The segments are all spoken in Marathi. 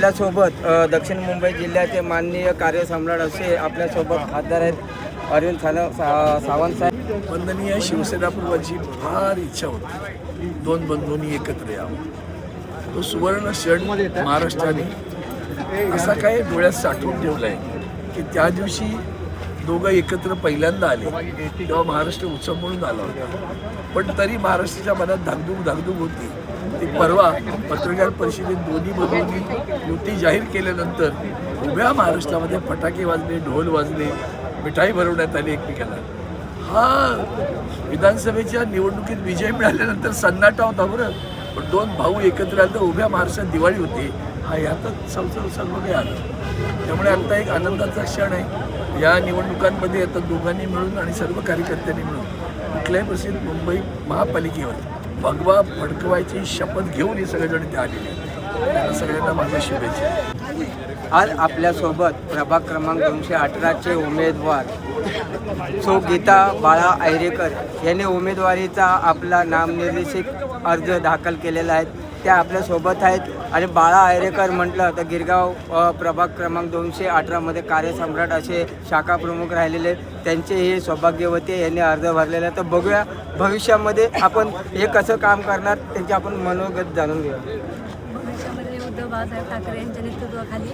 आपल्यासोबत दक्षिण मुंबई जिल्ह्याचे माननीय कार्यसम्राट असे आपल्यासोबत खासदार आहेत अरविंद सावंत साहेब. वंदनीय शिवसेना प्रमुखांची फार इच्छा होती दोन बंधूंनी एकत्र यावं. तो सुवर्ण क्षण महाराष्ट्राने असा काय डोळ्यात साठवून ठेवलाय की त्या दिवशी दोघं एकत्र पहिल्यांदा आले तेव्हा महाराष्ट्र उत्सव म्हणून आला होता. पण तरी महाराष्ट्राच्या मनात धाकधूक होती. ती परवा पत्रकार परिषदेत दोन्ही बंधूंनी युती जाहीर केल्यानंतर उभ्या महाराष्ट्रामध्ये फटाके वाजले, ढोल वाजले, मिठाई भरवण्यात आली एकमेकाला. हा विधानसभेच्या निवडणुकीत विजय मिळाल्यानंतर सन्नाटा होता बरं. पण दोन भाऊ एकत्र आले तर उभ्या महाराष्ट्रात दिवाळी होती. हा यातच सर्व काही आलं. त्यामुळे आता एक आनंदाचा क्षण आहे. या निवडणुकांमध्ये आता दोघांनी मिळून आणि सर्व कार्यकर्त्यांनी मिळून कुठल्याही परिस्थितीत मुंबई महापालिकेवर भगवा फडकवायची शपथ घेऊन हे सगळेजण ते आलेले आहेत. त्यांना सगळ्यांना माझ्या शुभेच्छा. आज आपल्यासोबत प्रभाग क्रमांक 218चे उमेदवार सो गीता बाळा ऐरेकर यांनी उमेदवारीचा आपला नामनिर्देशित अर्ज दाखल केलेला आहे. त्या आपल्यासोबत आहेत आणि बाळा ऐरेकर म्हटलं तर गिरगाव प्रभाग क्रमांक 218मध्ये कार्यसम्राट असे शाखा प्रमुख राहिलेले त्यांचे हे सौभाग्यवती यांनी अर्ज भरलेला आहे. तर बघूया भविष्यामध्ये आपण हे कसं काम करणार त्यांचे आपण मनोगत जाणून घेऊया. भविष्यामध्ये उद्धव बाळासाहेब ठाकरे यांच्या नेतृत्वाखाली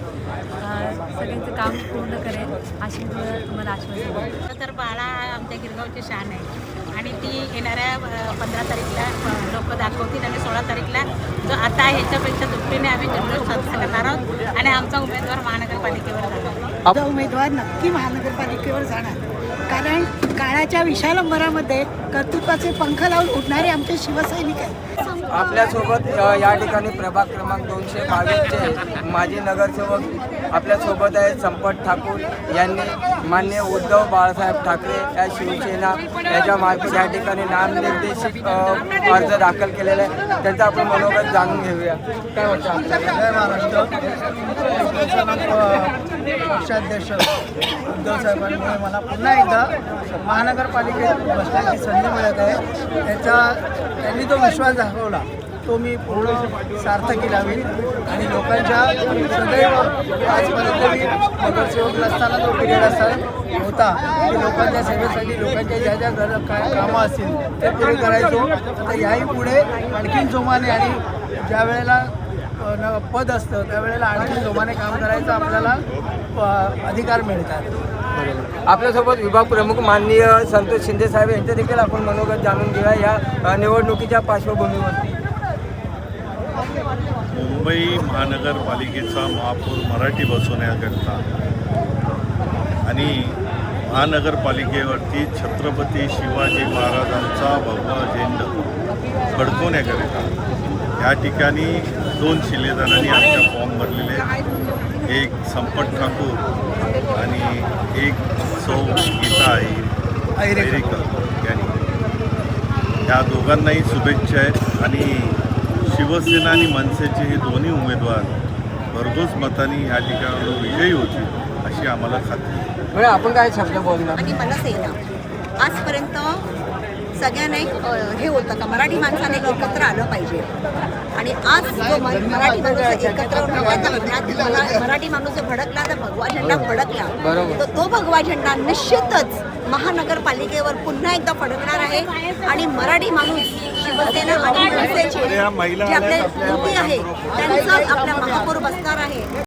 सगळ्यांचं काम पूर्ण करेल अशी तुम्हाला आश्वासन. तर बाळा आमच्या गिरगावची शान आहे आणि ती येणाऱ्या 15 तारीखला लोक दाखवतील आणि 16 तारीखला जो आता आहे ह्याच्यापेक्षा दुपटीने आम्ही जल्लोष साजरा करणार आहोत आणि आमचा उमेदवार महानगरपालिकेवर जाणार. आपला उमेदवार नक्की महानगरपालिकेवर जाणार, कारण काळाच्या विशालंबरामध्ये कर्तृत्वाचे पंख लावून उडणारे आमचे शिवसैनिक आहेत. आपल्यासोबत या ठिकाणी प्रभाग क्रमांक 222चे माजी नगरसेवक आपल्यासोबत आहेत संपत ठाकूर यांनी माननीय उद्धव बाळासाहेब ठाकरे या शिवसेना याच्यामार्फत या ठिकाणी नामनिर्देशित अर्ज दाखल केलेला आहे. त्यांचं आपण मनोगत जाणून घेऊया. काय वाटतं? जय महाराष्ट्र. पक्षाध्यक्ष उद्धव साहेबांमुळे मला पुन्हा एकदा महानगरपालिकेत बसण्याची संधी मिळत आहे. त्यांनी जो विश्वास दाखवला तो मी पूर्ण सार्थकी लावेल आणि लोकांच्या सदैव आजपर्यंत मी नगरसेवक नसताना जो पिरियड असताना होता की लोकांच्या सेवेसाठी लोकांच्या ज्या ज्या कामं असतील ते पुरे करायचो. तर याही पुढे आणखीन जोमाने आणि ज्या वेळेला पद असतं त्यावेळेला आणखी जोमाने काम करायचं आपल्याला अधिकार मिळतात. आपल्यासोबत विभाग प्रमुख माननीय संतोष शिंदे साहेब यांचे देखील आपण मनोगत जाणून घेऊया या निवडणुकीच्या पार्श्वभूमीवर. मुंबई महानगरपालिकेचा महापौर मराठी बसवण्याकरता आणि महानगरपालिकेवरती छत्रपती शिवाजी महाराजांचा भगवा झेंडा फडकवण्याकरिता या ठिकाणी 2 शिलेदारांनी आमच्या फॉर्म भरलेले आहेत. एक संपत ठाकूर आणि एक सौ गीता ऐरेकर यांनी. या दोघांनाही शुभेच्छा आहेत आणि शिवसेना आणि मनसेचे हे दोन्ही उमेदवार भरघोस मतांनी या ठिकाणी विजयी होतील अशी आम्हाला खात्री आहे. आपण काय शब्द बोलणार? आणि मनसेना आजपर्यंत सगळ्यांना हे होतं का मराठी माणसाने एकत्र आलं पाहिजे आणि आज जो मराठी माणूस एकत्र मराठी माणूस जो भडकला तर भगवा झेंडा फडकला तर तो भगवा झेंडा निश्चितच महानगरपालिकेवर पुन्हा एकदा फडकणार आहे आणि मराठी माणूस शिवसेना आणि मनसेचे जे आपले युती आहे त्यांचं आपल्या महापौर बसणार आहे.